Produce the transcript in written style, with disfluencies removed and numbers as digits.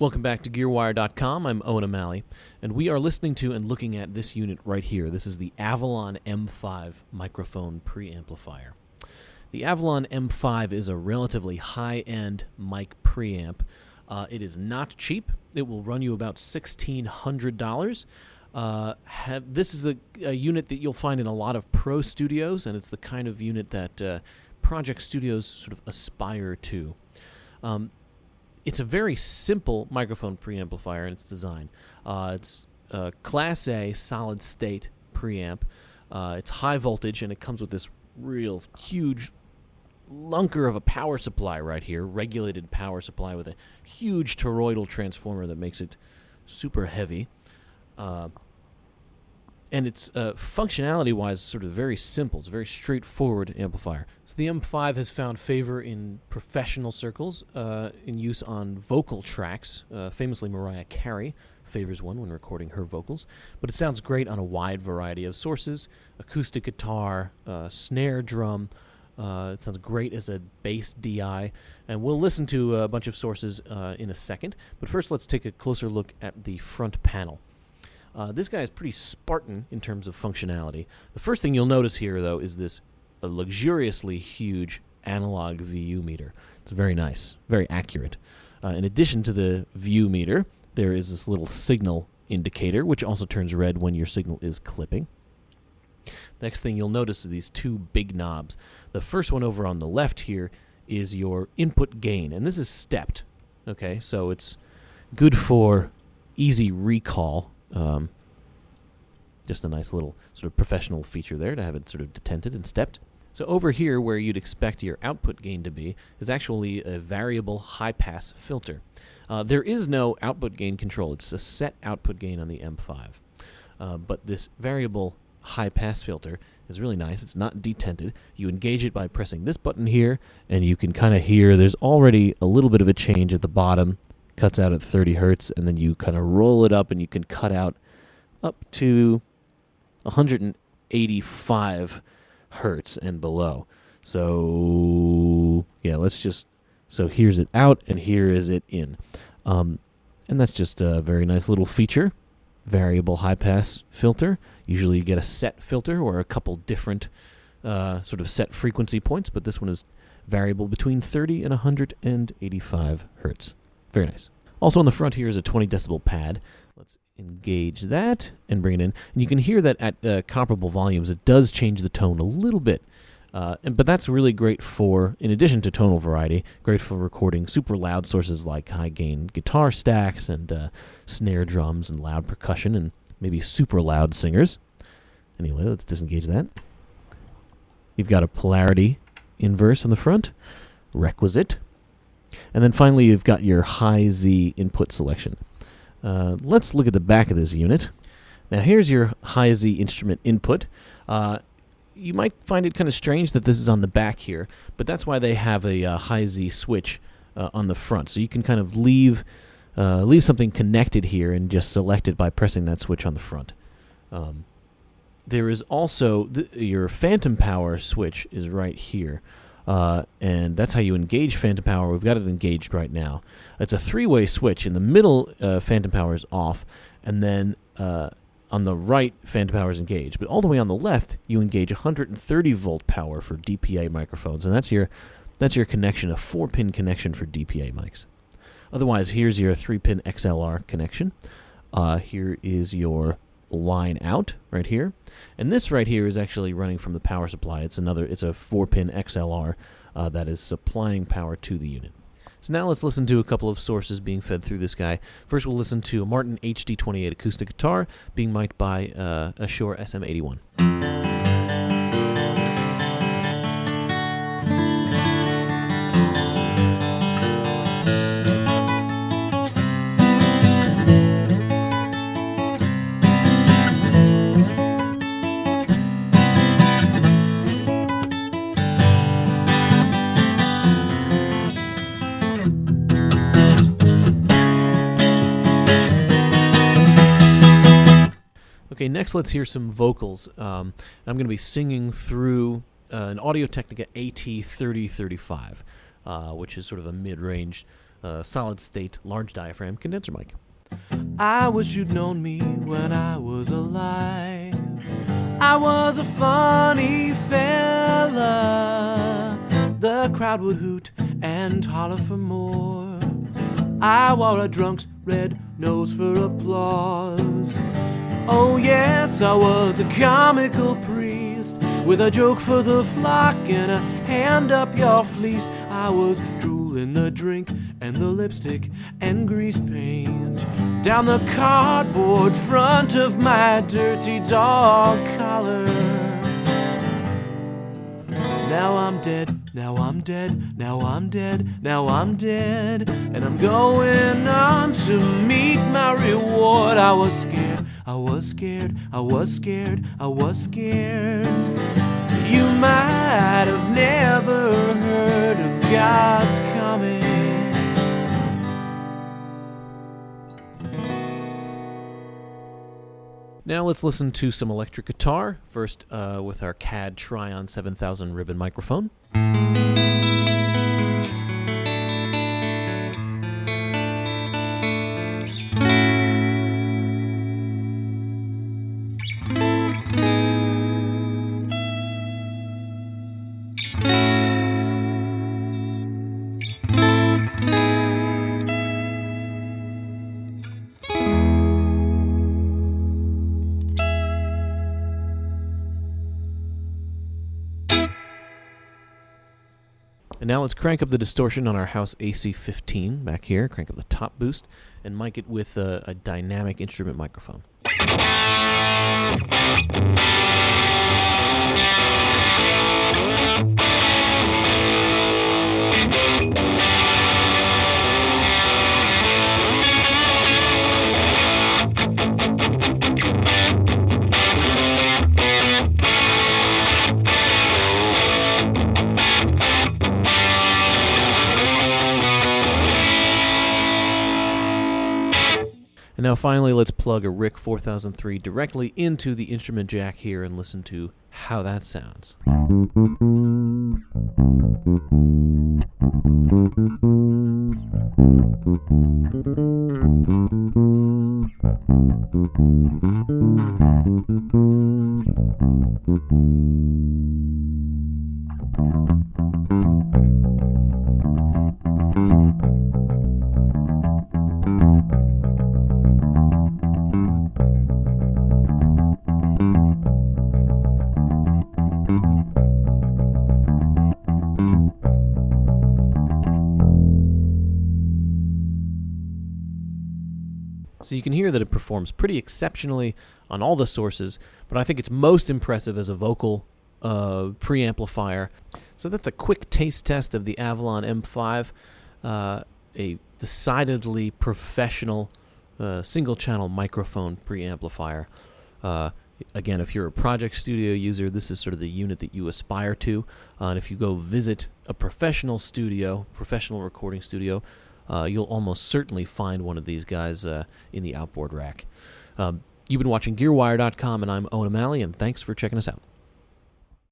Welcome back to GearWire.com. I'm Owen O'Malley, and we are listening to and looking at this unit right here. This is the Avalon M5 microphone preamplifier. The Avalon M5 is a relatively high-end mic preamp. It is not cheap. It will run you about $1,600. This is a unit that you'll find in a lot of pro studios, and it's the kind of unit that project studios sort of aspire to. It's a very simple microphone preamplifier in its design. It's a Class A solid-state preamp. It's high voltage, and it comes with this real huge lunker of a power supply right here, regulated power supply with a huge toroidal transformer that makes it super heavy. And it's functionality-wise sort of very simple. It's a very straightforward amplifier. So the M5 has found favor in professional circles, in use on vocal tracks. Famously, Mariah Carey favors one when recording her vocals. But it sounds great on a wide variety of sources: acoustic guitar, snare drum. It sounds great as a bass DI. And we'll listen to a bunch of sources in a second. But first, let's take a closer look at the front panel. This guy is pretty Spartan in terms of functionality. The first thing you'll notice here, though, is this luxuriously huge analog VU meter. It's very nice, very accurate. In addition to the VU meter, there is this little signal indicator, which also turns red when your signal is clipping. Next thing you'll notice are these two big knobs. The first one over on the left here is your input gain, and this is stepped. Okay, so it's good for easy recall. Just a nice little sort of professional feature there to have it sort of detented and stepped. So over here, where you'd expect your output gain to be, is actually a variable high-pass filter. There is no output gain control. It's a set output gain on the M5. But this variable high-pass filter is really nice. It's not detented. You engage it by pressing this button here, and you can kind of hear there's already a little bit of a change at the bottom. Cuts out at 30 hertz, and then you kind of roll it up, and you can cut out up to 185 hertz and below. So yeah, so here's it out, and here is it in. And that's just a very nice little feature. Variable high-pass filter. Usually you get a set filter or a couple different sort of set frequency points, but this one is variable between 30 and 185 hertz. Very nice. Also on the front here is a 20 decibel pad. Let's engage that and bring it in. And you can hear that at comparable volumes, it does change the tone a little bit. But that's really great for, in addition to tonal variety, great for recording super loud sources like high-gain guitar stacks and snare drums and loud percussion and maybe super loud singers. Anyway, let's disengage that. You've got a polarity inverse on the front, requisite. And then finally, you've got your high-Z input selection. Let's look at the back of this unit. Now, here's your high-Z instrument input. You might find it kind of strange that this is on the back here, but that's why they have a high-Z switch on the front. So you can kind of leave something connected here and just select it by pressing that switch on the front. There is also your phantom power switch is right here. And that's how you engage phantom power. We've got it engaged right now. It's a three-way switch. In the middle, phantom power is off, and then on the right, phantom power is engaged. But all the way on the left, you engage 130 volt power for DPA microphones, and that's your connection, a 4-pin connection for DPA mics. Otherwise, here's your 3-pin XLR connection. Here is your line out right here, and this right here is actually running from the power supply. It's a 4-pin XLR that is supplying power to the unit. So now let's listen to a couple of sources being fed through this guy. First, we'll listen to a Martin HD28 acoustic guitar being mic'd by a Shure SM81. Okay, next let's hear some vocals. I'm going to be singing through an Audio-Technica AT3035, which is sort of a mid-range solid-state, large diaphragm condenser mic. I wish you'd known me when I was alive. I was a funny fella. The crowd would hoot and holler for more. I wore a drunk's red nose for applause. Oh yes, I was a comical priest with a joke for the flock and a hand up your fleece. I was drooling the drink and the lipstick and grease paint down the cardboard front of my dirty dog collar. Now I'm dead, now I'm dead, now I'm dead, now I'm dead, and I'm going on to meet my reward. I was scared, I was scared, I was scared, I was scared. You might have never heard of God's coming. Now let's listen to some electric guitar, first with our CAD Tryon 7000 ribbon microphone. And now let's crank up the distortion on our House AC-15 back here, crank up the top boost, and mic it with a dynamic instrument microphone. And now finally, let's plug a RIC 4003 directly into the instrument jack here and listen to how that sounds. So you can hear that it performs pretty exceptionally on all the sources, but I think it's most impressive as a vocal preamplifier. So that's a quick taste test of the Avalon M5, a decidedly professional single-channel microphone preamplifier. Again, if you're a Project Studio user, this is sort of the unit that you aspire to. And if you go visit a professional studio, professional recording studio, you'll almost certainly find one of these guys in the outboard rack. You've been watching GearWire.com, and I'm Owen O'Malley, and thanks for checking us out.